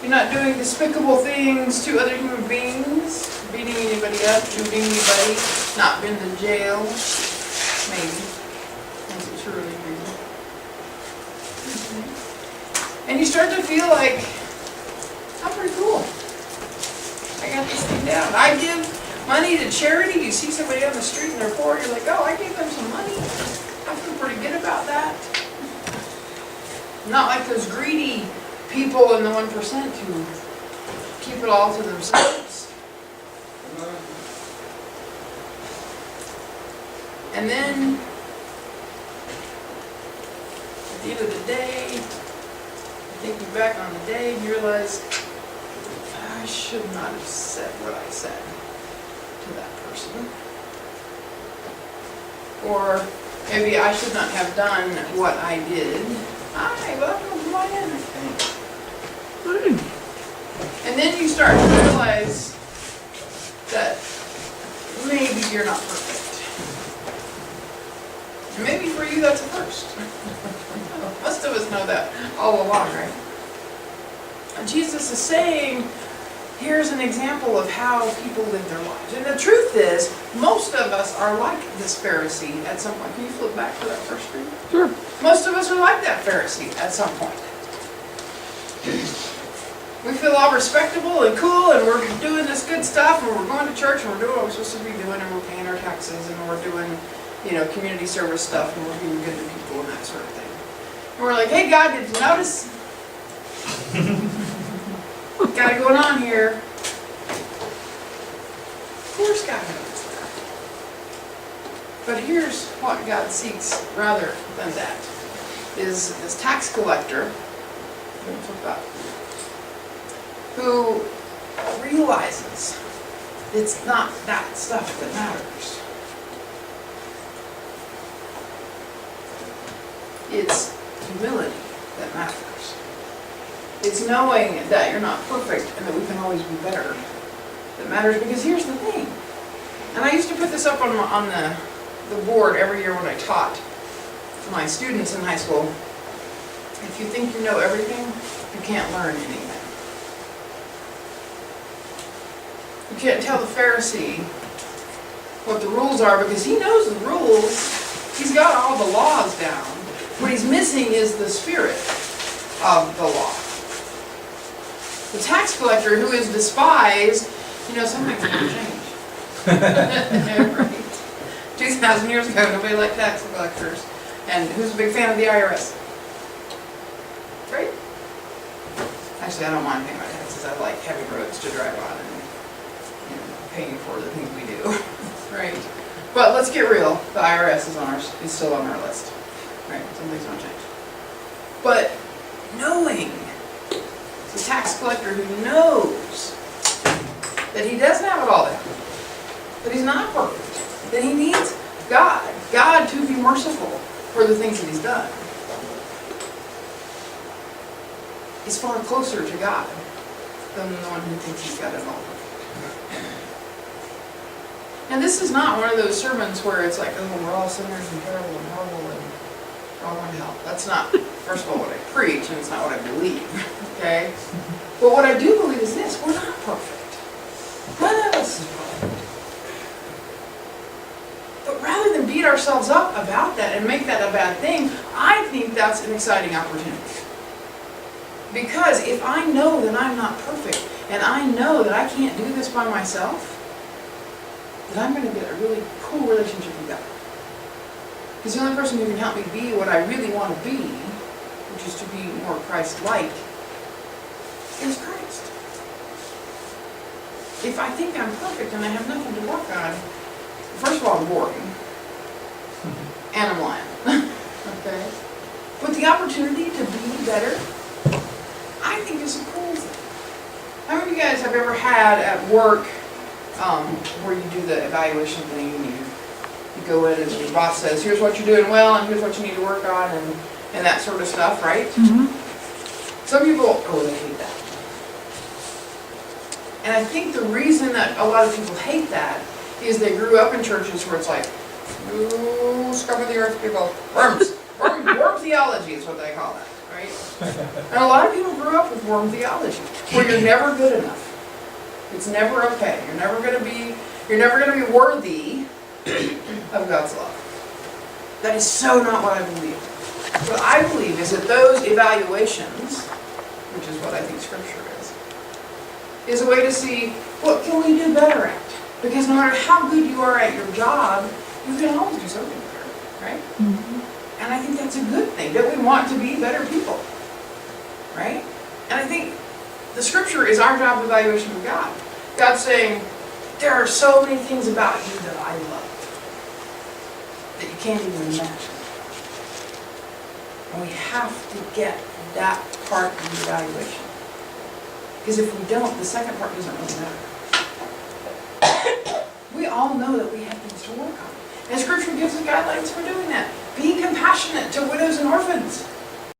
You're not doing despicable things to other human beings, beating anybody up, shooting anybody, not been to jail, maybe. That's what you're really doing. And you start to feel like, I'm pretty cool. I got this thing down. I give money to charity. You see somebody on the street and they're poor, you're like, oh, I gave them some money. I feel pretty good about that. Not like those greedy people in the 1% who keep it all to themselves. And then, at the end of the day, thinking back on the day, you realize, I should not have said what I said to that person. Or maybe I should not have done what I did. Hi, welcome to my end. And then you start to realize that maybe you're not perfect. And maybe for you that's a first. Most of us know that all along, right? And Jesus is saying, here's an example of how people live their lives. And the truth is, most of us are like this Pharisee at some point. Can you flip back to that first screen? Sure. Most of us are like that Pharisee at some point. We feel all respectable and cool, and we're doing this good stuff, and we're going to church, and we're doing what we're supposed to be doing, and we're paying our taxes, and we're doing, community service stuff, and we're being good to people and that sort of thing. And we're like, hey God, did you notice? Got it going on here. Of course God knows that. But here's what God seeks rather than that. Is this tax collector, who realizes it's not that stuff that matters. It's humility that matters. It's knowing that you're not perfect and that we can always be better that matters, because here's the thing. And I used to put this up on the board every year when I taught my students in high school. If you think you know everything, you can't learn anything. You can't tell the Pharisee what the rules are because he knows the rules. He's got all the laws down. What he's missing is the spirit of the law. The tax collector who is despised, something's going to change. Right. 2,000 years ago, nobody liked tax collectors. And who's a big fan of the IRS? Right? Actually, I don't mind paying my taxes. I like having roads to drive on and paying for the things we do. Right? But let's get real. The IRS is still on our list. Right? Some things don't change. But knowing the tax collector who knows that he doesn't have it all down, that he's not perfect, that he needs God to be merciful for the things that he's done, is far closer to God than the one who thinks he's got it all. And this is not one of those sermons where it's like, oh, we're all sinners and terrible and horrible and we're all going to hell. That's not, first of all, what I preach, and it's not what I believe, okay? But what I do believe is this: we're not perfect. None of us is perfect. But rather than beat ourselves up about that and make that a bad thing, I think that's an exciting opportunity. Because if I know that I'm not perfect, and I know that I can't do this by myself, then I'm going to get a really cool relationship with God. Because the only person who can help me be what I really want to be, which is to be more Christ-like, is Christ. If I think I'm perfect and I have nothing to work on, first of all, I'm boring. And I'm lying. Okay? But the opportunity to be better, I think is a cool thing. How many of you guys have ever had at work where you do the evaluation thing and you go in and your boss says, here's what you're doing well and here's what you need to work on and that sort of stuff, right? Mm-hmm. Some people, they hate that. And I think the reason that a lot of people hate that is they grew up in churches where it's like, ooh, scum of the earth people, worms. Worm theology is what they call that, right? And a lot of people grew up with worm theology, where you're never good enough. It's never okay. You're never gonna be worthy of God's love. That is so not what I believe. What I believe is that those evaluations, which is what I think Scripture is a way to see what can we do better at. Because no matter how good you are at your job, you can always do something better, right? Mm-hmm. And I think that's a good thing, that we want to be better people, right? And I think the Scripture is our job evaluation of God. God's saying, there are so many things about you that I love that you can't even imagine. And we have to get that part of the evaluation. Because if we don't, the second part doesn't really matter. We all know that we have things to work on. And Scripture gives us guidelines for doing that. Being compassionate to